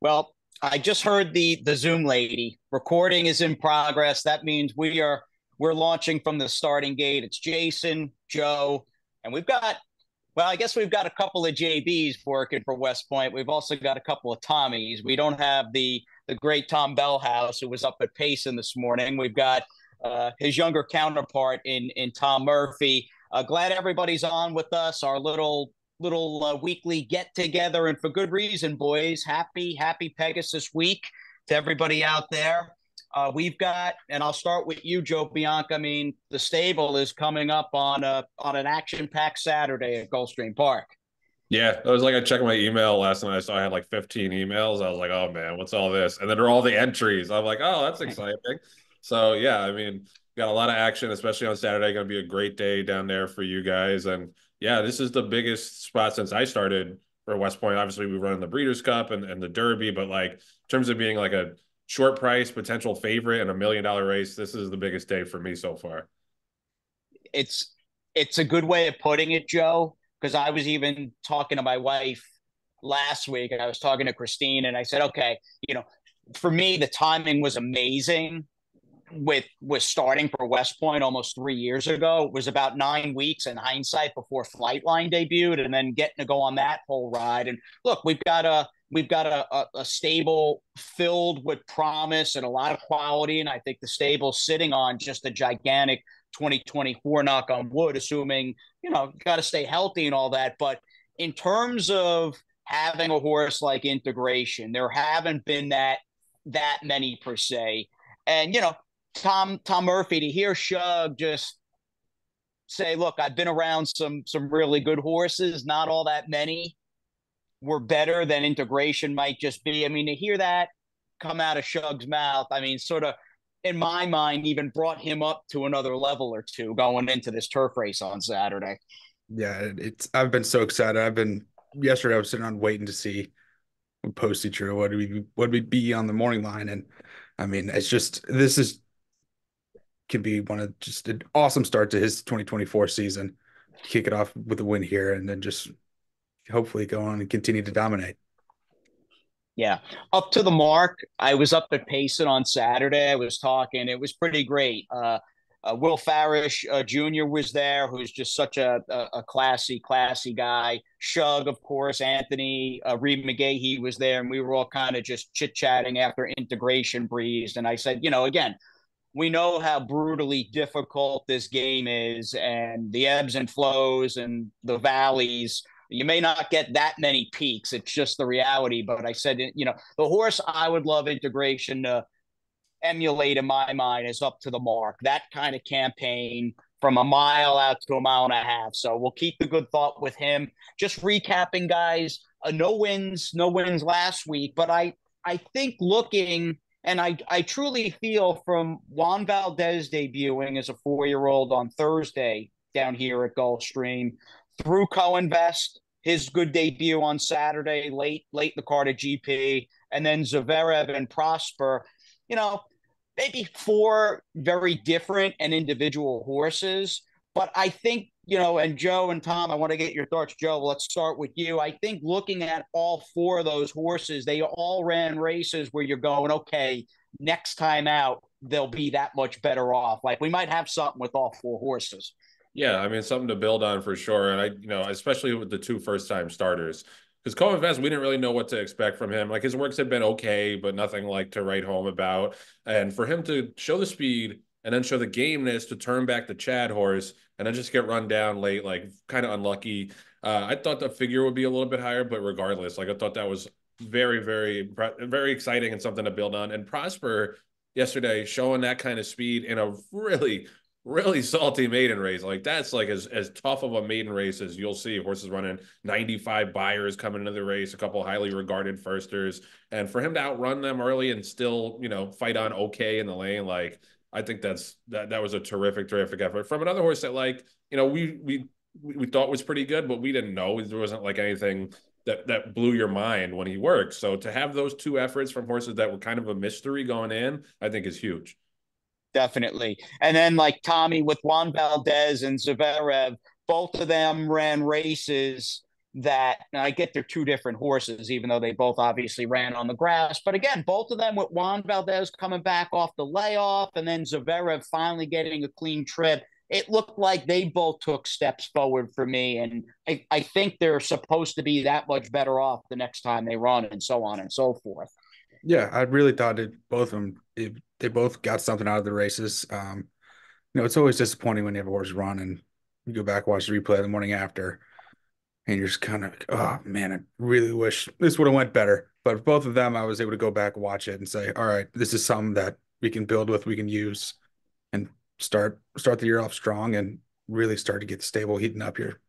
Well, I just heard the Zoom lady. Recording is in progress. That means we're launching from the starting gate. It's Jason, Joe, and I guess we've got a couple of JBs working for West Point. We've also got a couple of Tommies. We don't have the great Tom Bellhouse who was up at Payson this morning. We've got his younger counterpart in Tom Murphy. Glad everybody's on with us. Our little weekly get together, and for good reason, boys. Happy Pegasus week to everybody out there. We've got, and I'll start with you, Joe Bianca. I mean, the stable is coming up on an action-packed Saturday at Gulfstream Park. Yeah, I was like, I checked my email last night. I saw I had like 15 emails. I was like, oh man, what's all this? And then there are all the entries. I'm like, oh, that's exciting. So yeah, I mean, got a lot of action, especially on Saturday. Going to be a great day down there for you guys. And yeah, this is the biggest spot since I started for West Point. Obviously, we run the Breeders' Cup and the Derby, but like in terms of being like a short price potential favorite in $1 million race, this is the biggest day for me so far. It's a good way of putting it, Joe, because I was even talking to my wife last week, and I was talking to Christine, and I said, okay, for me, the timing was amazing with starting for West Point almost 3 years ago. It was about 9 weeks in hindsight before Flightline debuted, and then getting to go on that whole ride. And look, we've got a stable filled with promise and a lot of quality, and I think the stable's sitting on just a gigantic 2024, knock on wood, assuming got to stay healthy and all that. But in terms of having a horse like Integration, there haven't been that many per se. And Tom Murphy, to hear Shug just say, look, I've been around some really good horses, not all that many were better than Integration might just be. I mean, to hear that come out of Shug's mouth, I mean, sort of in my mind, even brought him up to another level or two going into this turf race on Saturday. Yeah, I've been so excited. Yesterday I was sitting on waiting to see when Posty drew what would be on the morning line. And I mean, can be one of just an awesome start to his 2024 season. Kick it off with a win here and then just hopefully go on and continue to dominate. Yeah, up to the mark. I was up at Payson on Saturday. I was talking. It was pretty great. Will Farish Jr. was there, who's just such a classy guy. Shug, of course, Anthony, Reed McGahee was there, and we were all kind of just chit-chatting after Integration breezed. And I said, again, we know how brutally difficult this game is and the ebbs and flows and the valleys. You may not get that many peaks. It's just the reality. But I said, the horse I would love Integration to emulate in my mind is Up to the Mark. That kind of campaign from a mile out to a mile and a half. So we'll keep the good thought with him. Just recapping, guys, no wins last week. But I think looking, and I truly feel from Juan Valdez debuting as a 4-year-old on Thursday down here at Gulfstream, through Co-Invest, his good debut on Saturday, late in the card at GP, and then Zverev and Prosper, maybe 4 very different and individual horses. But I think, and Joe and Tom, I want to get your thoughts. Joe, let's start with you. I think looking at all 4 of those horses, they all ran races where you're going, okay, next time out, they'll be that much better off. Like we might have something with all 4 horses. Yeah, I mean, something to build on for sure. And especially with the 2 first-time starters, because Co-Invest, we didn't really know what to expect from him. Like his works had been okay, but nothing like to write home about. And for him to show the speed and then show the gameness to turn back the Chad horse and then just get run down late, like kind of unlucky. I thought the figure would be a little bit higher, but regardless, like I thought that was very, very, very exciting and something to build on. And Prosper yesterday showing that kind of speed in a really salty maiden race. Like that's like as tough of a maiden race as you'll see. Horses running 95 buyers coming into the race, a couple highly regarded firsters, and for him to outrun them early and still fight on okay in the lane, like I think that was a terrific effort from another horse that we thought was pretty good, but we didn't know there wasn't like anything that blew your mind when he worked. So to have those 2 efforts from horses that were kind of a mystery going in, I think is huge. Definitely. And then like Tommy with Juan Valdez and Zverev, both of them ran races that I get they're two different horses, even though they both obviously ran on the grass. But again, both of them with Juan Valdez coming back off the layoff and then Zverev finally getting a clean trip. It looked like they both took steps forward for me. And I think they're supposed to be that much better off the next time they run and so on and so forth. Yeah, I really thought both of them, they both got something out of the races. It's always disappointing when you have a horse run and you go back, watch the replay the morning after, and you're just kind of like, oh man, I really wish this would have went better. But both of them, I was able to go back, watch it, and say, all right, this is something that we can build with, we can use, and start the year off strong and really start to get the stable heating up here.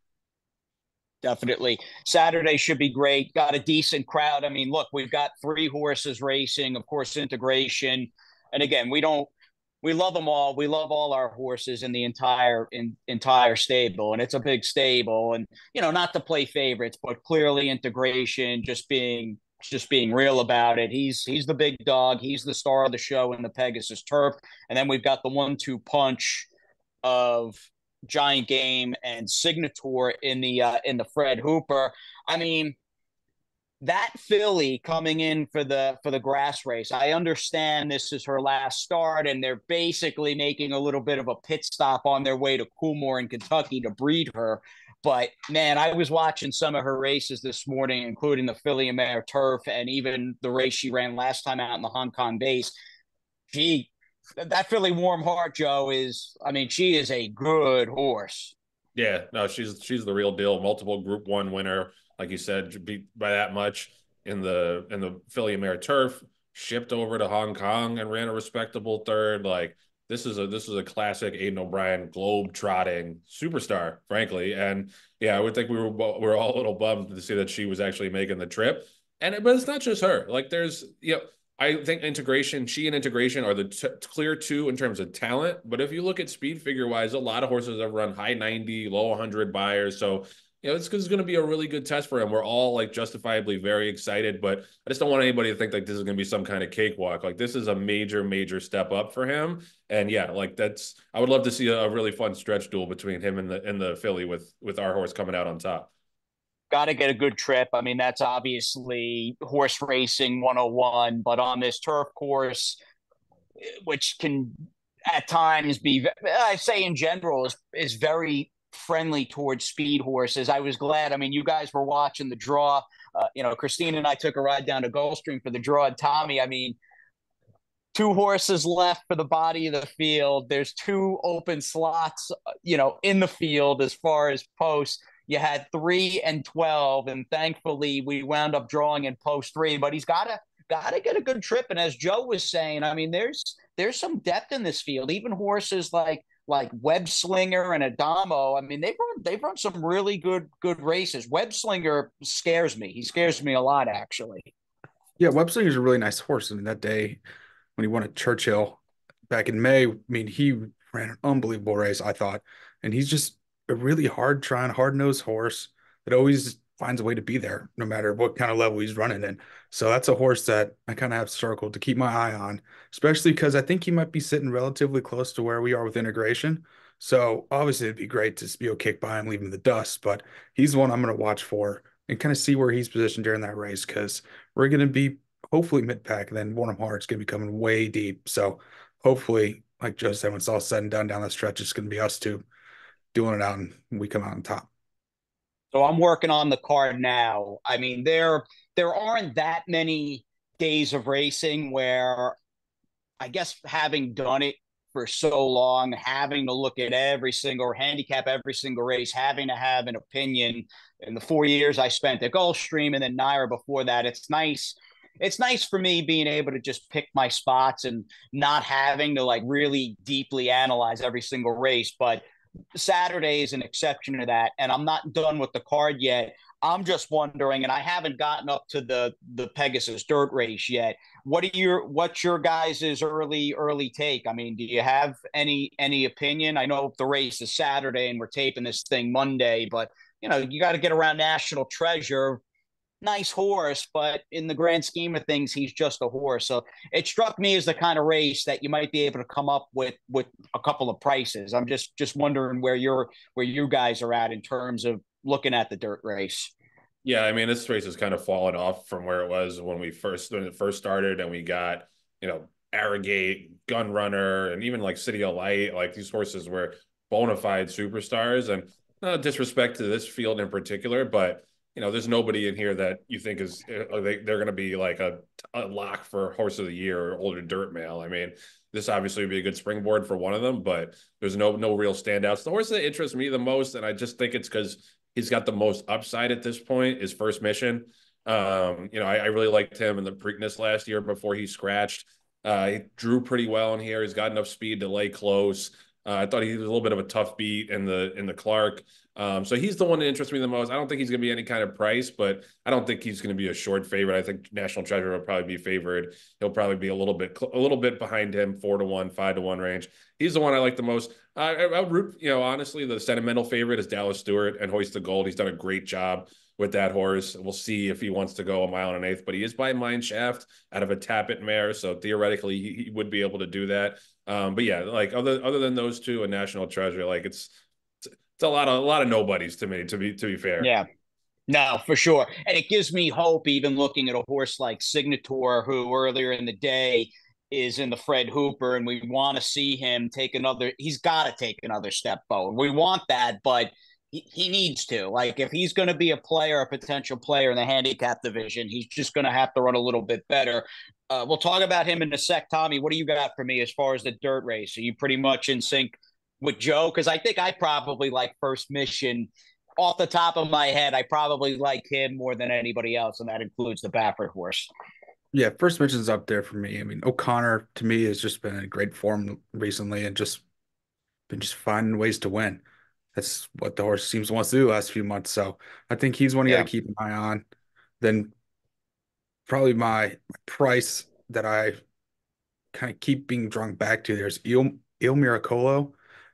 Definitely. Saturday should be great. Got a decent crowd. I mean, look, we've got 3 horses racing, of course, integration. And again, we love them all. We love all our horses in the entire stable. And it's a big stable. And, not to play favorites, but clearly integration, just being real about it. He's the big dog. He's the star of the show in the Pegasus turf. And then we've got the 1-2 punch of Giant Game and Signature in the Fred Hooper. I mean, that filly coming in for the grass race, I understand this is her last start and they're basically making a little bit of a pit stop on their way to Coolmore in Kentucky to breed her. But man, I was watching some of her races this morning, including the filly and mare turf and even the race she ran last time out in the Hong Kong base. That filly Warm Heart, Joe, she is a good horse. Yeah, no, she's the real deal. Multiple Group 1 winner, like you said, beat by that much in the filly mare turf. Shipped over to Hong Kong and ran a respectable third. Like this is a classic Aidan O'Brien globe trotting superstar, frankly. And yeah, I would think we were all a little bummed to see that she was actually making the trip. But it's not just her. Like there's I think she and integration are the clear 2 in terms of talent. But if you look at speed figure wise, a lot of horses have run high 90, low 100 buyers. So, it's going to be a really good test for him. We're all like justifiably very excited, but I just don't want anybody to think like this is going to be some kind of cakewalk. Like this is a major, major step up for him. And yeah, like I would love to see a really fun stretch duel between him and the filly with our horse coming out on top. Got to get a good trip. I mean, that's obviously horse racing 101, but on this turf course, which can at times be, I say in general, is very friendly towards speed horses. I was glad. I mean, you guys were watching the draw. Christine and I took a ride down to Gulfstream for the draw. And Tommy, I mean, 2 horses left for the body of the field. There's 2 open slots, in the field as far as posts. You had 3 and 12, and thankfully we wound up drawing in post 3. But he's got to get a good trip. And as Joe was saying, I mean, there's some depth in this field. Even horses like Web Slinger and Adamo. I mean, they've run some really good races. Web Slinger scares me. He scares me a lot, actually. Yeah, Web Slinger's a really nice horse. I mean, that day when he won at Churchill back in May, I mean, he ran an unbelievable race, I thought, and he's just a really hard-nosed horse that always finds a way to be there, no matter what kind of level he's running in. So that's a horse that I kind of have circled to keep my eye on, especially because I think he might be sitting relatively close to where we are with integration. So obviously it'd be great to be able to kick by him, leave him in the dust, but he's one I'm going to watch for and kind of see where he's positioned during that race because we're going to be hopefully mid-pack, and then Warm Heart's going to be coming way deep. So hopefully, like Joe said, when it's all said and done down the stretch, it's going to be us two doing it out and we come out on top. So I'm working on the card now. I mean, there aren't that many days of racing where I guess having done it for so long, having to look at every single handicap, every single race, having to have an opinion in the 4 years I spent at Gulfstream and then Naira before that, it's nice. It's nice for me being able to just pick my spots and not having to like really deeply analyze every single race. But Saturday is an exception to that. And I'm not done with the card yet. I'm just wondering, and I haven't gotten up to the Pegasus dirt race yet. What's your guys' early take? I mean, do you have any opinion? I know the race is Saturday and we're taping this thing Monday, but you got to get around National Treasure. Nice horse, but in the grand scheme of things, he's just a horse. So it struck me as the kind of race that you might be able to come up with a couple of prices. I'm just wondering where you guys are at in terms of looking at the dirt race. Yeah, I mean, this race has kind of fallen off from where it was when it first started, and we got, Arrogate, Gun Runner, and even like City of Light. Like these horses were bona fide superstars, and no disrespect to this field in particular, but there's nobody in here that you think is they're going to be like a lock for horse of the year or older dirt mail. I mean, this obviously would be a good springboard for one of them, but there's no real standouts. The horse that interests me the most, and I just think it's because he's got the most upside at this point, is First Mission. I really liked him in the Preakness last year before he scratched. He drew pretty well in here. He's got enough speed to lay close. I thought he was a little bit of a tough beat in the Clark. So he's the one that interests me the most. I don't think he's going to be any kind of price, but I don't think he's going to be a short favorite. I think National Treasure will probably be favored. He'll probably be a little bit behind him, 4-1, 5-1 range. He's the one I like the most. I would root, honestly, the sentimental favorite is Dallas Stewart and Hoist the Gold. He's done a great job with that horse. We'll see if he wants to go a mile and an eighth, but he is by mine shaft out of a Tappet mare, so theoretically he would be able to do that. But yeah, like other than those two and National Treasure, like it's a lot of nobodies to me. To be fair. Yeah. No, for sure. And it gives me hope, even looking at a horse like Signator, who earlier in the day is in the Fred Hooper, and we want to see him he's got to take another step forward. We want that, but he needs to. Like, if he's going to be a potential player in the handicap division, he's just going to have to run a little bit better. We'll talk about him in a sec. Tommy, what do you got for me as far as the dirt race? Are you pretty much in sync with Joe? Because I think I probably like First Mission. Off the top of my head, I probably like him more than anybody else, and that includes the Baffert horse. Yeah, First Mission's up there for me. I mean, O'Connor to me has just been in great form recently and just been finding ways to win. That's what the horse seems to want to do the last few months. So I think he's one you got Yeah. to keep an eye on. Then probably my price that I kind of keep being drawn back to there's Il Miracolo.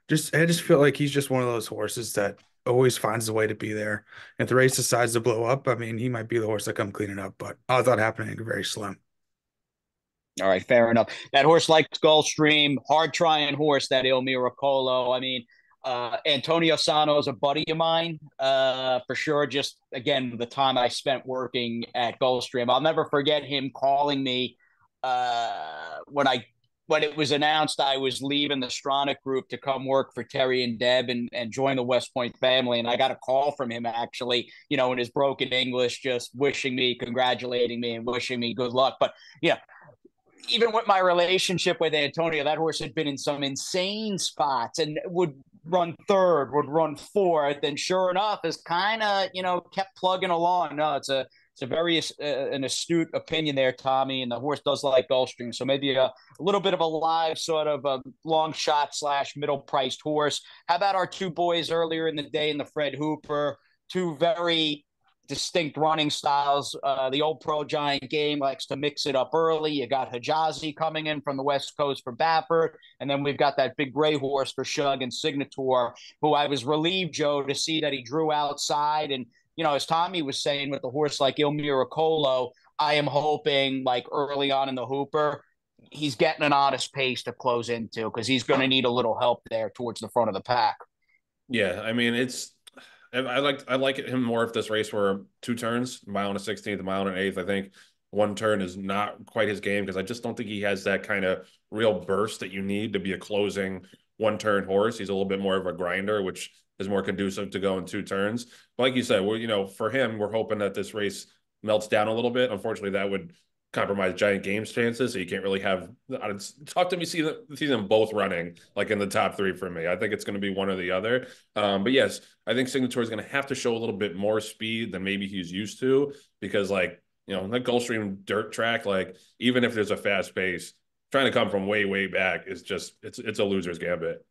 I just feel like he's just one of those horses that always finds a way to be there. If the race decides to blow up, I mean, he might be the horse that come cleaning up, but odds on happening are very slim. All right, fair enough. That horse likes Gulfstream, hard trying horse, that Il Miracolo. I mean, Antonio Sano is a buddy of mine, for sure. Just again, the time I spent working at Gulfstream, I'll never forget him calling me when it was announced I was leaving the Stronach group to come work for Terry and Deb and join the West Point family. And I got a call from him actually, in his broken English, just wishing me, congratulating me, and wishing me good luck. But even with my relationship with Antonio, that horse had been in some insane spots and would run third, would run fourth, and sure enough, is kind of kept plugging along. No, it's a very an astute opinion there, Tommy, and the horse does like Gulfstream, so maybe a little bit of a live sort of a long shot / middle priced horse. How about our two boys earlier in the day in the Fred Hooper? Two very distinct running styles. The old Pro Giant game likes to mix it up early. You got Hijazi coming in from the West Coast for Baffert, and then we've got that big gray horse for Shug and Signator, who I was relieved, Joe, to see that he drew outside. And as Tommy was saying, with the horse like Il Miracolo, I am hoping, like early on in the Hooper, he's getting an honest pace to close into, because he's going to need a little help there towards the front of the pack. Yeah, I mean, I like him more if this race were two turns, a mile and a 16th, a mile and an eighth. I think one turn is not quite his game, because I just don't think he has that kind of real burst that you need to be a closing one turn horse. He's a little bit more of a grinder, which is more conducive to go in two turns. But like you said, for him, we're hoping that this race melts down a little bit. Unfortunately, that would compromise Giant Game's chances, so you can't really have. It's tough to see them both running like in the top three for me. I think it's going to be one or the other. But yes, I think Signature is going to have to show a little bit more speed than maybe he's used to, because that Gulfstream dirt track, like even if there's a fast pace, trying to come from way back is just it's a loser's gambit.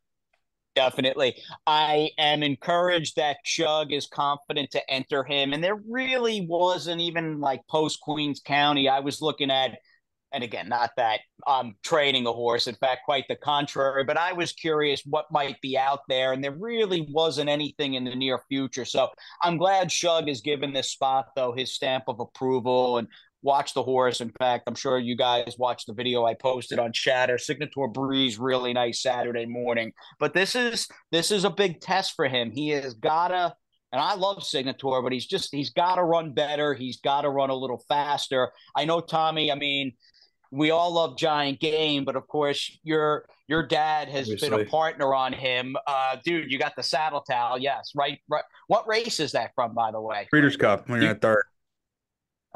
Definitely. I am encouraged that Shug is confident to enter him. And there really wasn't even like post Queens County. I was looking at, and again, not that I'm training a horse, in fact, quite the contrary, but I was curious what might be out there. And there really wasn't anything in the near future. So I'm glad Shug has given this spot, though, his stamp of approval, and watch the horse. In fact, I'm sure you guys watched the video I posted on Chatter. Signature Breeze, really nice Saturday morning. But this is a big test for him. He has gotta And I love Signature, but he's got to run better. He's got to run a little faster. I know Tommy, I mean, we all love Giant Game, but of course your dad has been a Obviously. partner on him. Dude, you got the saddle towel. Yes. Right. Right. What race is that from, by the way? Breeders' Cup when you're You, at third.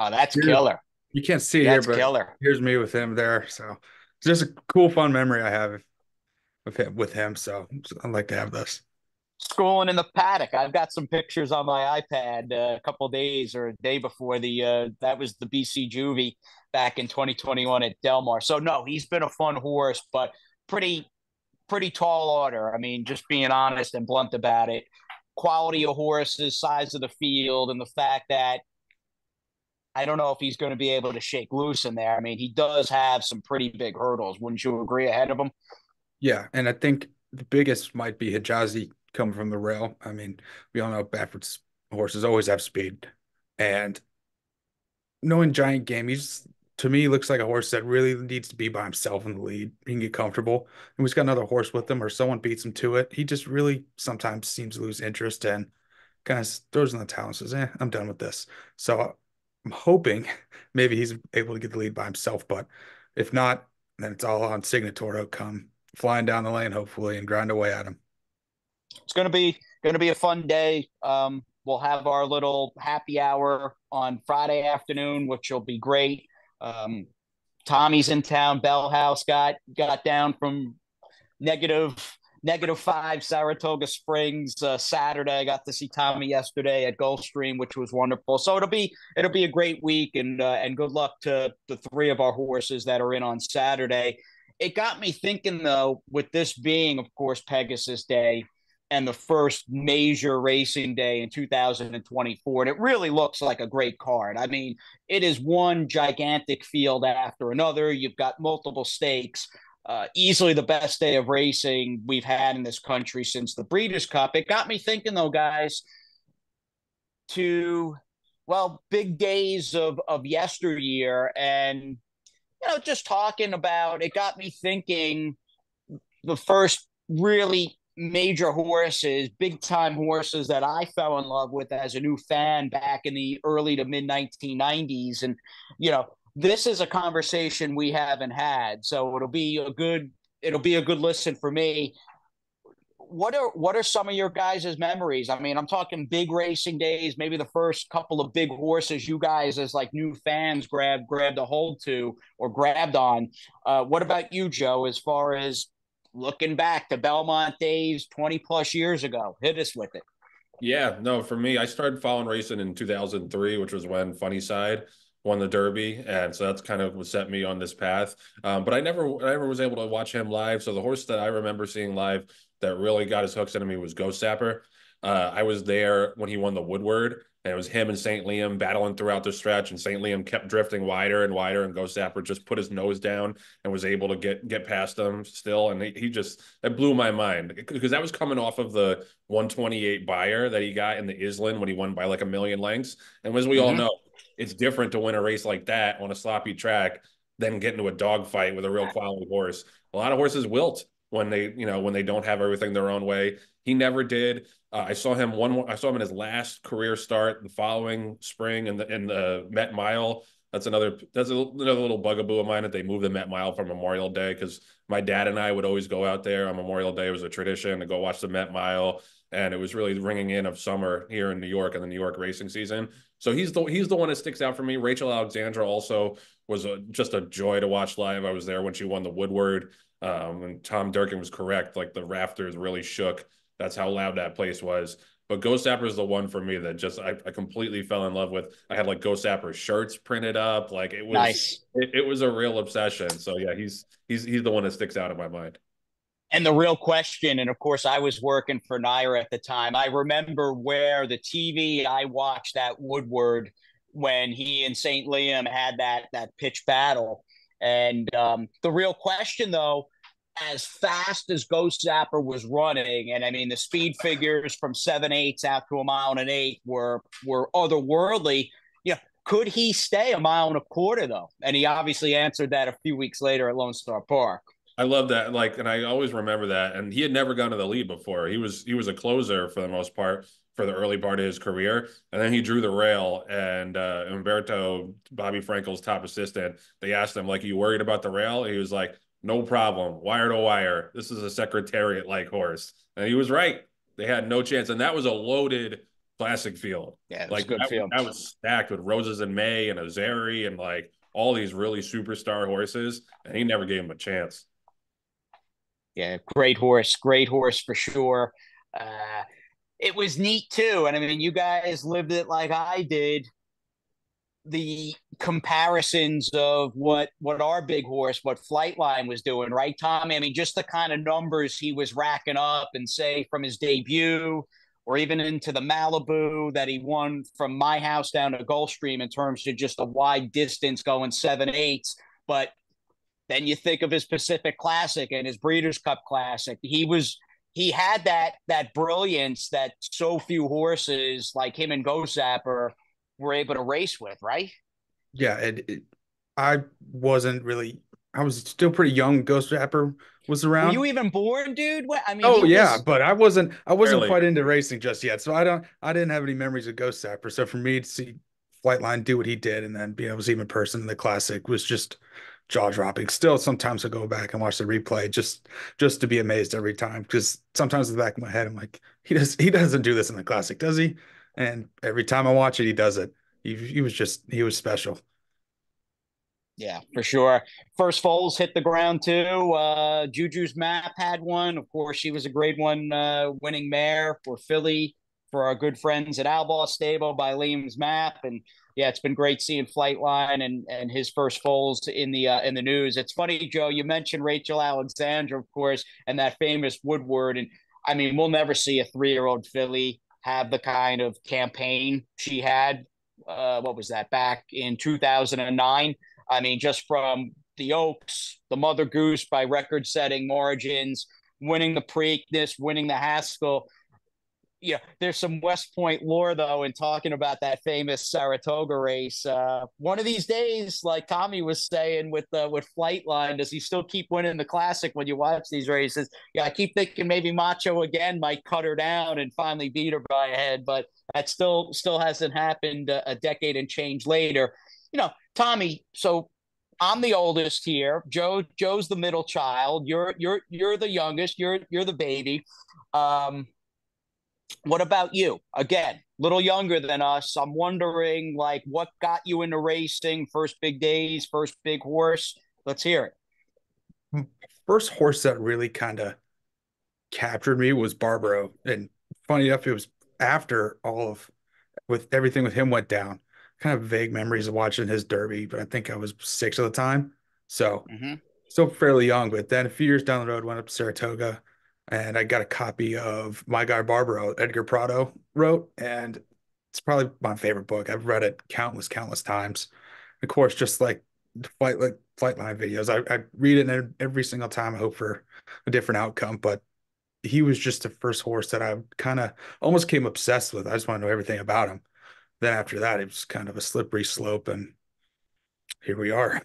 oh, that's Here's, killer. you can't see it here, That's but killer. here's me with him there. So it's just a cool, fun memory I have with him. So I'd like to have this. Schooling in the paddock. I've got some pictures on my iPad a couple days or a day before that was the BC Juvie back in 2021 at Del Mar. So no, he's been a fun horse, but pretty pretty tall order. I mean, just being honest and blunt about it. Quality of horses, size of the field, and the fact that I don't know if he's going to be able to shake loose in there. I mean, he does have some pretty big hurdles. Wouldn't you agree ahead of him? Yeah, and I think the biggest might be Hijazi coming from the rail. I mean, we all know Bafford's horses always have speed, and knowing Giant Game, he's to me looks like a horse that really needs to be by himself in the lead. He can get comfortable, and he's got another horse with him, or someone beats him to it. He just really sometimes seems to lose interest and kind of throws in the towel and says, I'm done with this." So I'm hoping maybe he's able to get the lead by himself, but if not, then it's all on Signature to come flying down the lane, hopefully, and grind away at him. It's going to be a fun day. We'll have our little happy hour on Friday afternoon, which will be great. Um, Tommy's in town. Bell House got down from negative -5 Saratoga Springs Saturday. I got to see Tommy yesterday at Gulfstream, which was wonderful. So it'll be a great week, and good luck to the three of our horses that are in on Saturday. It got me thinking though, with this being, of course, Pegasus Day and the first major racing day in 2024, and it really looks like a great card. I mean, it is one gigantic field after another. You've got multiple stakes. Easily the best day of racing we've had in this country since the Breeders' Cup. It got me thinking, though, guys, to big days of yesteryear, and just talking about it got me thinking the first really major horses, big time horses that I fell in love with as a new fan back in the early to mid 1990s, and this is a conversation we haven't had, so it'll be a good listen for me. What are some of your guys' memories? I mean, I'm talking big racing days, maybe the first couple of big horses you guys as like new fans grabbed a hold to or grabbed on. What about you, Joe, as far as looking back to Belmont days 20 plus years ago? Hit us with it. Yeah, no, for me, I started following racing in 2003, which was when Funny Side won the Derby, and so that's kind of what set me on this path. But I never was able to watch him live. So the horse that I remember seeing live that really got his hooks into me was Ghost Sapper. I was there when he won the Woodward, and it was him and St. Liam battling throughout the stretch, and St. Liam kept drifting wider and wider, and Ghost Sapper just put his nose down and was able to get past him still, and he just that blew my mind because that was coming off of the 128 buyer that he got in the Island when he won by like a million lengths, and as we all know, it's different to win a race like that on a sloppy track than get into a dogfight with a real quality horse. A lot of horses wilt when they don't have everything their own way. He never did. I saw him in his last career start the following spring in the Met Mile. That's another little bugaboo of mine that they moved the Met Mile from Memorial Day, because my dad and I would always go out there on Memorial Day. It was a tradition to go watch the Met Mile, and it was really ringing in of summer here in New York and the New York racing season. So he's the one that sticks out for me. Rachel Alexandra also was just a joy to watch live. I was there when she won the Woodward. And Tom Durkin was correct. Like the rafters really shook. That's how loud that place was. But Ghost Sapper is the one for me that just I completely fell in love with. I had like Ghost Sapper shirts printed up. Like it was Nice. it was a real obsession. So yeah, he's the one that sticks out in my mind. And the real question, and of course, I was working for Naira at the time. I remember where the TV I watched that Woodward when he and St. Liam had that pitch battle. And the real question, though, as fast as Ghost Zapper was running, and I mean the speed figures from 7/8 out to a mile and an eighth were otherworldly. Could he stay a mile and a quarter though? And he obviously answered that a few weeks later at Lone Star Park. I love that. Like, and I always remember that. And he had never gone to the lead before. He was a closer for the most part for the early part of his career. And then he drew the rail, and Umberto, Bobby Frankel's top assistant, they asked him, like, are you worried about the rail? He was like, no problem. Wire to wire. This is a Secretariat-like horse. And he was right. They had no chance. And that was a loaded classic field. Yeah, it was a Like good field. that was stacked with Roses in May and Ozeri and like all these really superstar horses. And he never gave him a chance. Yeah, great horse for sure. It was neat too. And I mean, you guys lived it like I did. The comparisons of what our big horse, what Flightline was doing, right, Tommy? I mean, just the kind of numbers he was racking up, and say from his debut or even into the Malibu that he won from my house down to Gulfstream in terms of just a wide distance going 7/8. But then you think of his Pacific Classic and his Breeders' Cup Classic. He had that brilliance that so few horses like him and Ghost Zapper were able to race with, right? Yeah, I wasn't really. I was still pretty young. Ghost Rapper was Were around. you even born, dude? I mean, Oh he yeah, was. but I wasn't. I wasn't Barely. quite into racing just yet, so I don't. I didn't have any memories of Ghost Zapper. So for me to see Flightline do what he did, and then being able to see him in person in the classic was just jaw dropping. Still, sometimes I go back and watch the replay just to be amazed every time. Because sometimes in the back of my head, I'm like, he doesn't do this in the classic, does he? And every time I watch it, he does it. He was special. Yeah, for sure. First foals hit the ground too. Juju's Map had one. Of course, she was a great one, winning mare for Philly for our good friends at Outlaw Stable by Liam's Map. And yeah, it's been great seeing Flightline and his first foals in the news. It's funny, Joe, you mentioned Rachel Alexandra, of course, and that famous Woodward. And I mean, we'll never see a 3-year-old filly have the kind of campaign she had. What was that, back in 2009? I mean, just from the Oaks, the Mother Goose by record-setting margins, winning the Preakness, winning the Haskell. Yeah, there's some West Point lore though in talking about that famous Saratoga race. One of these days, like Tommy was saying with Flightline, does he still keep winning the Classic when you watch these races? Yeah, I keep thinking maybe Macho again might cut her down and finally beat her by a head, but that still hasn't happened a decade and change later. Tommy, so I'm the oldest here. Joe's the middle child. You're the youngest. You're the baby. Um, what about you? Again, little younger than us. I'm wondering, like, what got you into racing? First big days, first big horse. Let's hear it. First horse that really kind of captured me was Barbaro. And funny enough, it was after all of with everything with him went down. Kind of vague memories of watching his Derby, but I think I was 6 at the time. So Mm-hmm. still fairly young. But then a few years down the road, went up to Saratoga and I got a copy of My Guy Barbaro, Edgar Prado wrote, and it's probably my favorite book. I've read it countless times. Of course, just like Flightline videos, I read it and every single time. I hope for a different outcome, but he was just the first horse that I kind of almost came obsessed with. I just want to know everything about him. Then after that, it was kind of a slippery slope, and here we are.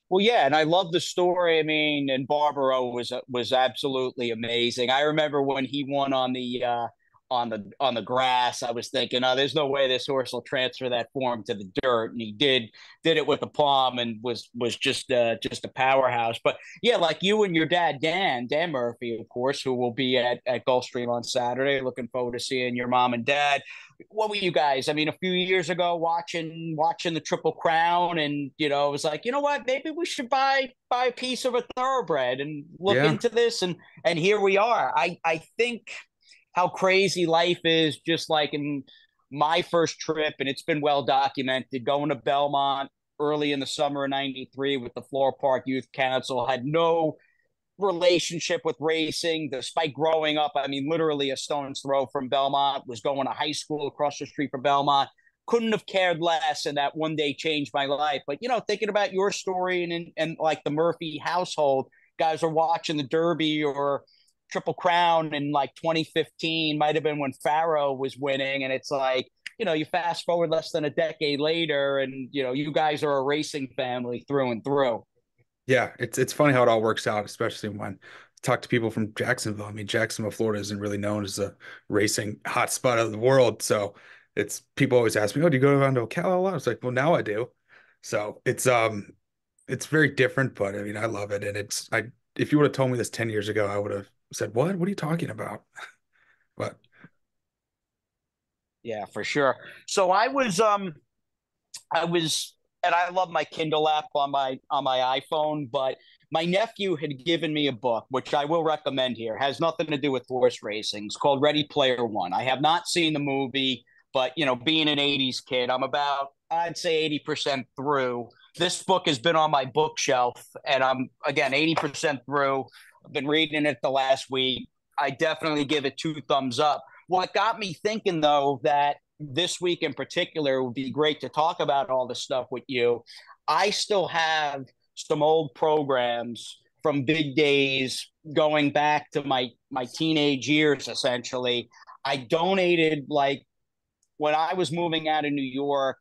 Well, yeah, and I love the story. I mean, and Barbaro was absolutely amazing. I remember when he won on the grass. I was thinking, oh, there's no way this horse will transfer that form to the dirt, and he did it with aplomb and was just a powerhouse. But yeah, like you and your dad, Dan Murphy, of course, who will be at Gulfstream on Saturday. Looking forward to seeing your mom and dad. What were you guys? I mean, a few years ago, watching the Triple Crown, and it was like, you know what? Maybe we should buy a piece of a thoroughbred and look Yeah, into this, and here we are. I think how crazy life is, just like in my first trip, and it's been well documented, going to Belmont early in the summer of '93 with the Floral Park Youth Council. Had no relationship with racing despite growing up. I mean, literally a stone's throw from Belmont, was going to high school across the street from Belmont. Couldn't have cared less, and that one day changed my life. But thinking about your story and like the Murphy household, guys are watching the Derby or Triple Crown in like 2015, might have been when Farrow was winning, and it's like, you fast forward less than a decade later, and you guys are a racing family through and through. yeah. It's funny how it all works out, especially when talk to people from Jacksonville. I mean, Jacksonville, Florida isn't really known as a racing hotspot of the world. So it's people always ask me, "Oh, do you go around to Ocala a lot?" It's like, well, now I do. So it's very different, but I mean, I love it. And if you would have told me this 10 years ago, I would have said, "What? What are you talking about?" But Yeah, for sure. So I was and I love my Kindle app on my iPhone, but my nephew had given me a book, which I will recommend here. It has nothing to do with horse racing. It's called Ready Player One. I have not seen the movie, but being an 80s kid, I'm about, I'd say, 80% through. This book has been on my bookshelf, and I'm again 80% through. I've been reading it the last week. I definitely give it two thumbs up. What got me thinking, though, that this week in particular would be great to talk about all this stuff with you. I still have some old programs from big days going back to my teenage years. Essentially, I donated, like, when I was moving out of New York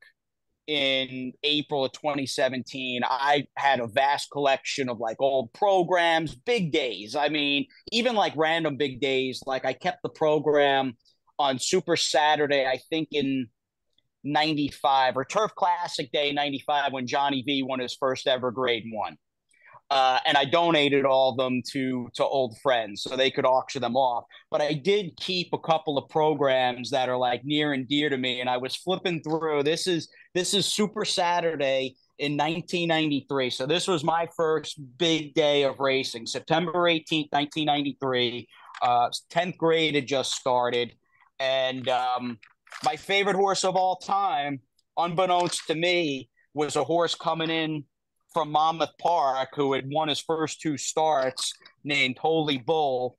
in April of 2017, I had a vast collection of like old programs, big days. I mean, even like random big days. Like, I kept the program on Super Saturday, I think in 95, or Turf Classic Day 95, when Johnny V won his first ever grade one. And I donated all of them to old friends so they could auction them off. But I did keep a couple of programs that are like near and dear to me. And I was flipping through. This is Super Saturday in 1993. So this was my first big day of racing, September 18th, 1993. 10th grade had just started. And my favorite horse of all time, unbeknownst to me, was a horse coming in from Monmouth Park who had won his first two starts, named Holy Bull.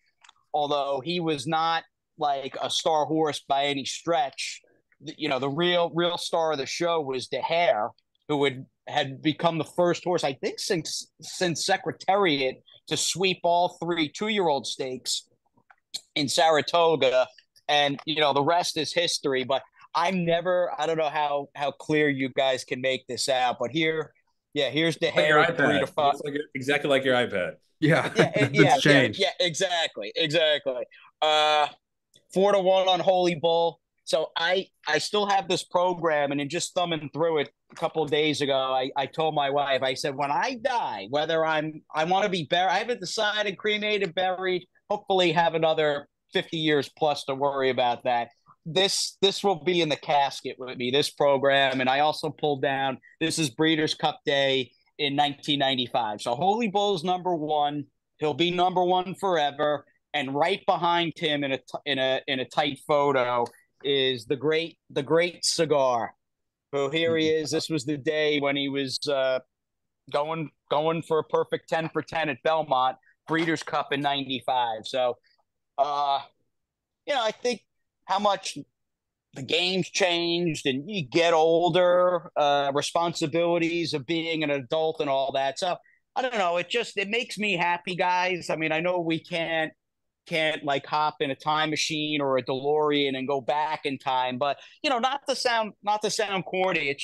Although he was not like a star horse by any stretch, the real star of the show was the Hare, who had become the first horse, I think, since Secretariat, to sweep all three 2-year-old stakes in Saratoga. And the rest is history. But I don't know how clear you guys can make this out, but here's the Like your Hare, the breed iPad. of It five. looks like exactly like your iPad. yeah, Yeah, it's yeah, yeah, changed. yeah, exactly, exactly. Uh, 4-1 on Holy Bull. So I still have this program, and in just thumbing through it a couple of days ago, I told my wife, I said, when I die, whether I want to be buried, I haven't decided, cremated, buried. Hopefully, have another 50 years plus to worry about that. This will be in the casket with me, this program. And I also pulled down, this is Breeders' Cup Day in 1995. So Holy Bull's number one. He'll be number one forever. And right behind him in a tight photo is the great Cigar. Who, here he is. This was the day when he was going for a perfect 10 for 10 at Belmont Breeders' Cup in 95. So uh I think how much the game's changed, and you get older, responsibilities of being an adult and all that. So I don't know. It makes me happy, guys. I mean, I know we can't like hop in a time machine or a DeLorean and go back in time, but not to sound corny.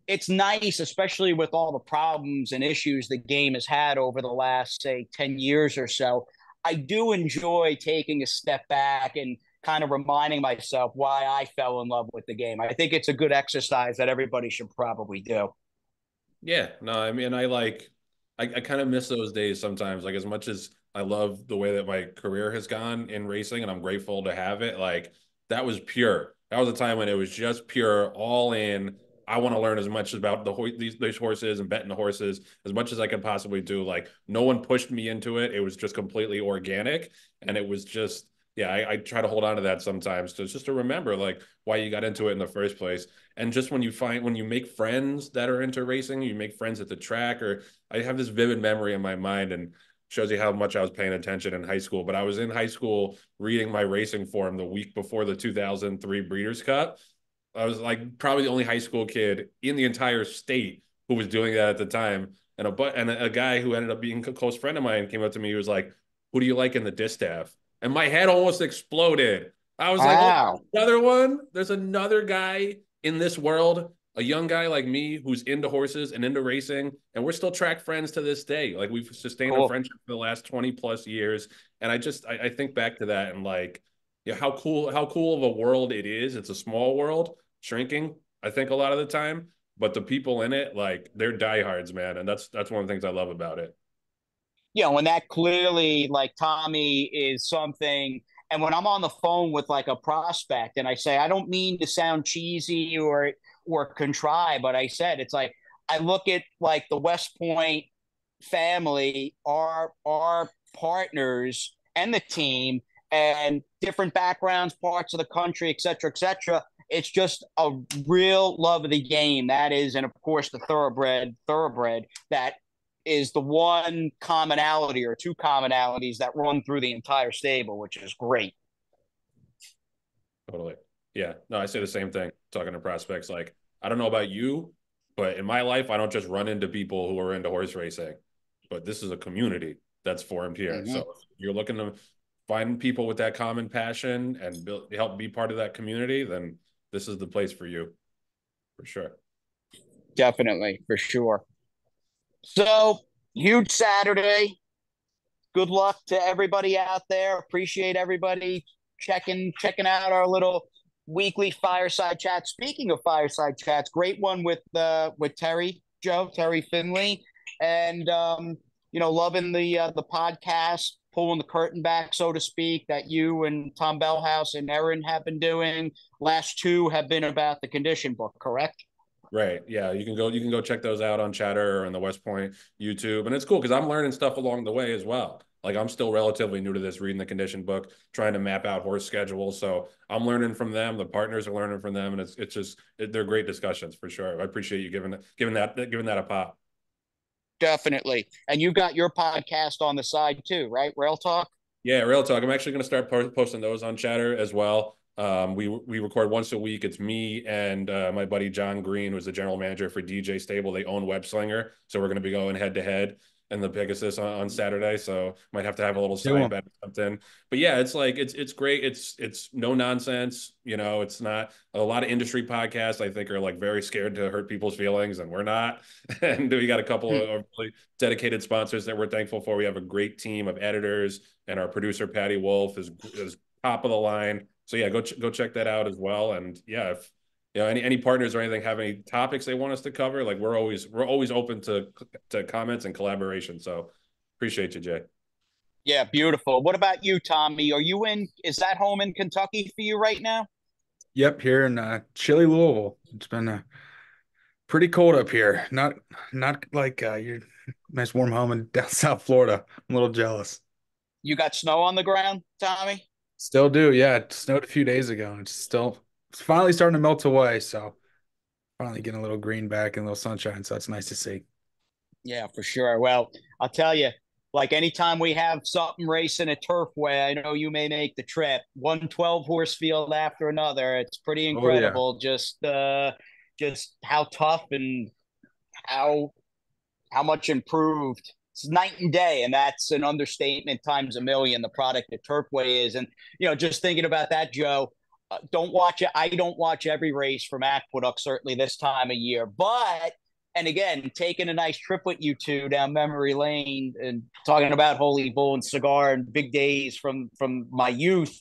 It's nice, especially with all the problems and issues the game has had over the last, say, 10 years or so. I do enjoy taking a step back and kind of reminding myself why I fell in love with the game. I think it's a good exercise that everybody should probably do. Yeah, no, I mean, I kind of miss those days sometimes. Like, as much as I love the way that my career has gone in racing, and I'm grateful to have it, like, that was pure. That was a time when it was just pure, all in. I want to learn as much about these horses and betting the horses as much as I could possibly do. Like, no one pushed me into it. It was just completely organic, and it was just, yeah. I try to hold on to that sometimes, just to remember like why you got into it in the first place. And just when you make friends that are into racing, you make friends at the track. Or I have this vivid memory in my mind, and shows you how much I was paying attention in high school. But I was in high school reading my racing form the week before the 2003 Breeders' Cup. I was like probably the only high school kid in the entire state who was doing that at the time. And a guy who ended up being a close friend of mine came up to me. He was like, "Who do you like in the distaff?" And my head almost exploded. I was like, "Oh, Wow. another one. There's another guy in this world a young guy like me who's into horses and into racing, and we're still track friends to this day. Like we've sustained a Cool. friendship for the last 20 plus years. And I think back to that and like, yeah, how cool of a world it is. It's a small world, shrinking, I think a lot of the time, but the people in it, like they're diehards, man. And that's one of the things I love about it. And that clearly, like Tommy is something. And when I'm on the phone with like a prospect and I say, I don't mean to sound cheesy or contrived, but I said it's like I look at like the West Point family, our partners and the team and different backgrounds, parts of the country, et cetera, et cetera. It's just a real love of the game. That is, and of course the thoroughbred that is the one commonality or two commonalities that run through the entire stable, which is great. Totally. Yeah. No, I say the same thing talking to prospects. Like, I don't know about you, but in my life, I don't just run into people who are into horse racing, but this is a community that's formed here. So if you're looking to find people with that common passion and help be part of that community, then this is the place for you, for sure. Definitely, for sure. So huge Saturday. Good luck to everybody out there. Appreciate everybody checking out our little weekly fireside chat. Speaking of fireside chats, great one with Terry Finley, and loving the podcast, pulling the curtain back, so to speak, that you and Tom Bellhouse and Erin have been doing. Last two have been about the condition book, correct? Right. Yeah. You can go check those out on Chatter or on the West Point YouTube. And it's cool because I'm learning stuff along the way as well. Like I'm still relatively new to this, reading the condition book, trying to map out horse schedules. So I'm learning from them. The partners are learning from them. And they're great discussions for sure. I appreciate you giving that a pop. Definitely. And you've got your podcast on the side too, right? Rail Talk? Yeah, Real Talk. I'm actually going to start posting those on Chatter as well. We record once a week. It's me and my buddy John Green, who's the general manager for DJ Stable. They own Web Slinger, so we're going to be going head to head in the Pegasus on Saturday. So might have to have a little side bet or something. But yeah, it's like it's great. It's no nonsense. It's not a lot of industry podcasts. I think are like very scared to hurt people's feelings, and we're not. And we got a couple of really dedicated sponsors that we're thankful for. We have a great team of editors, and our producer Patty Wolf is top of the line. So yeah, go check that out as well. And yeah, if any partners or anything have any topics they want us to cover, like we're always open to comments and collaboration. So appreciate you, Jay. Yeah, beautiful. What about you, Tommy? Is that home in Kentucky for you right now? Yep, here in chilly Louisville. It's been pretty cold up here. Not like your nice warm home in down South Florida. I'm a little jealous. You got snow on the ground, Tommy? Still do, yeah. It snowed a few days ago, and it's finally starting to melt away. So finally getting a little green back and a little sunshine. So it's nice to see. Yeah, for sure. Well, I'll tell you, like anytime we have something racing at Turfway, I know you may make the trip. 112 horse field after another. It's pretty incredible. Oh, yeah. Just how tough and how much improved. It's night and day, and that's an understatement times a million. The product that Turfway is, and just thinking about that, Joe. Don't watch it. I don't watch every race from Aqueduct, certainly this time of year. But, and again, taking a nice trip with you two down memory lane and talking about Holy Bull and Cigar and big days from my youth.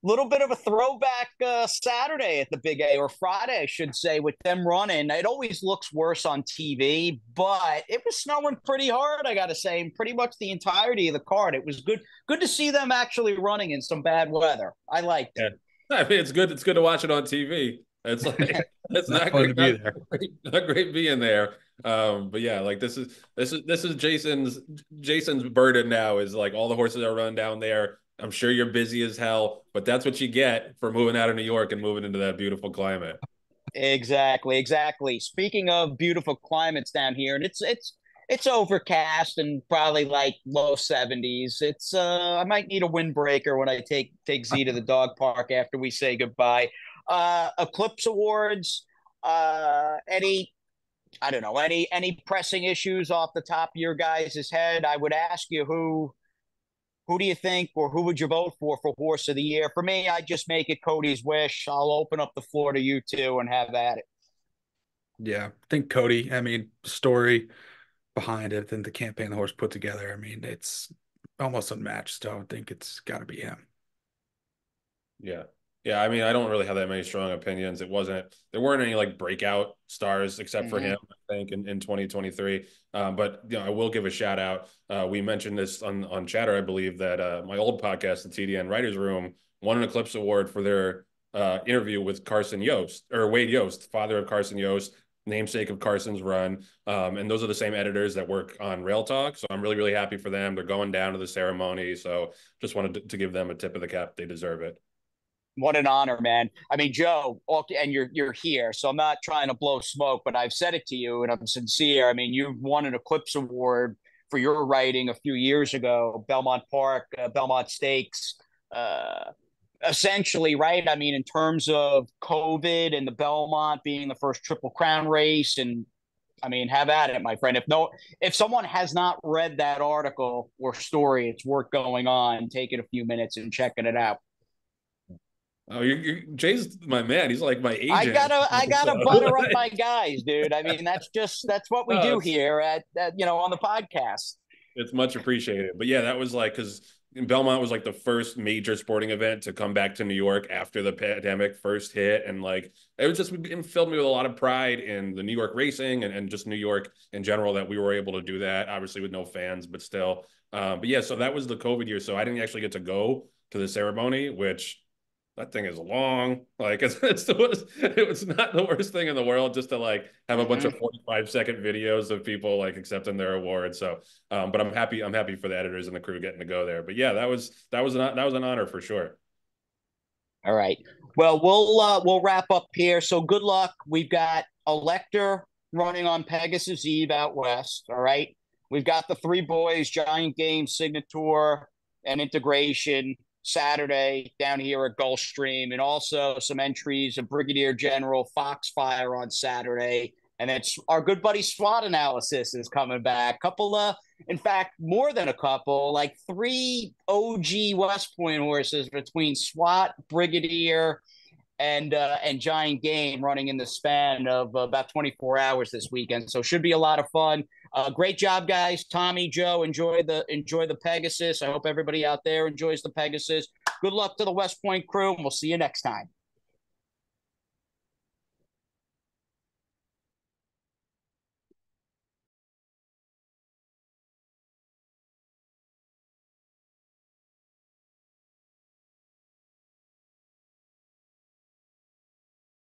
Little bit of a throwback Saturday at the Big A, or Friday, I should say, with them running. It always looks worse on TV, but it was snowing pretty hard, I got to say, and pretty much the entirety of the card. It was good to see them actually running in some bad weather. I liked it. Yeah. I mean, it's good. It's good to watch it on TV. It's like it's not great, to be there. Not great being there. But yeah, like this is Jason's burden now is like all the horses are run down there. I'm sure you're busy as hell, but that's what you get for moving out of New York and moving into that beautiful climate. Exactly. Speaking of beautiful climates down here, and it's overcast and probably like low 70s. It's I might need a windbreaker when I take Z to the dog park after we say goodbye. Eclipse Awards, any pressing issues off the top of your guys' head? I would ask you who do you think, or who would you vote for Horse of the Year? For me, I just make it Cody's wish. I'll open up the floor to you two and have at it. Yeah, I think Cody, I mean, story behind it than the campaign the horse put together. I mean, it's almost unmatched. So I think it's got to be him. Yeah. Yeah. I mean, I don't really have that many strong opinions. There weren't any like breakout stars except for Mm-hmm. him, I think, in 2023. But, I will give a shout out. We mentioned this on Chatter, I believe, that my old podcast, the TDN Writers Room, won an Eclipse Award for their interview with Carson Yost, or Wade Yost, father of Carson Yost, namesake of Carson's Run. And those are the same editors that work on Rail Talk. So I'm really, really happy for them. They're going down to the ceremony. So just wanted to give them a tip of the cap. They deserve it. What an honor, man. I mean, Joe, and you're here, so I'm not trying to blow smoke, but I've said it to you, and I'm sincere. I mean, you've won an Eclipse Award for your writing a few years ago, Belmont Park, Belmont Stakes, uh, essentially, right? I mean, in terms of COVID and the Belmont being the first Triple Crown race, and I mean, have at it, my friend. If someone has not read that article or story, it's worth going on, taking a few minutes and checking it out. Oh, Jay's my man. He's like my I agent. gotta I So, gotta butter up my guys, dude. I mean, that's what we no, do here on the podcast. it's much appreciated. But yeah, that was like because Belmont was like the first major sporting event to come back to New York after the pandemic first hit, and like it filled me with a lot of pride in the New York racing and just New York in general that we were able to do that. Obviously with no fans, but still. But yeah, so that was the COVID year, so I didn't actually get to go to the ceremony, which that thing is long. Like it was not the worst thing in the world just to like have a bunch Mm-hmm. of 45-second videos of people like accepting their awards. So, but I'm happy for the editors and the crew getting to go there. But yeah, that was an honor for sure. All right. Well, we'll wrap up here. So good luck. We've got Elector running on Pegasus Eve out west. All right. We've got the three boys, Giant Game, Signature, and Integration Saturday down here at Gulfstream, and also some entries of Brigadier General Foxfire on Saturday. And it's our good buddy SWAT Analysis is coming back. Couple of, in fact, more than a couple, like three OG West Point horses between SWAT, Brigadier, and Giant Game running in the span of about 24 hours this weekend. So should be a lot of fun. Great job, guys. Tommy, Joe, enjoy the Pegasus. I hope everybody out there enjoys the Pegasus. Good luck to the West Point crew, and we'll see you next time.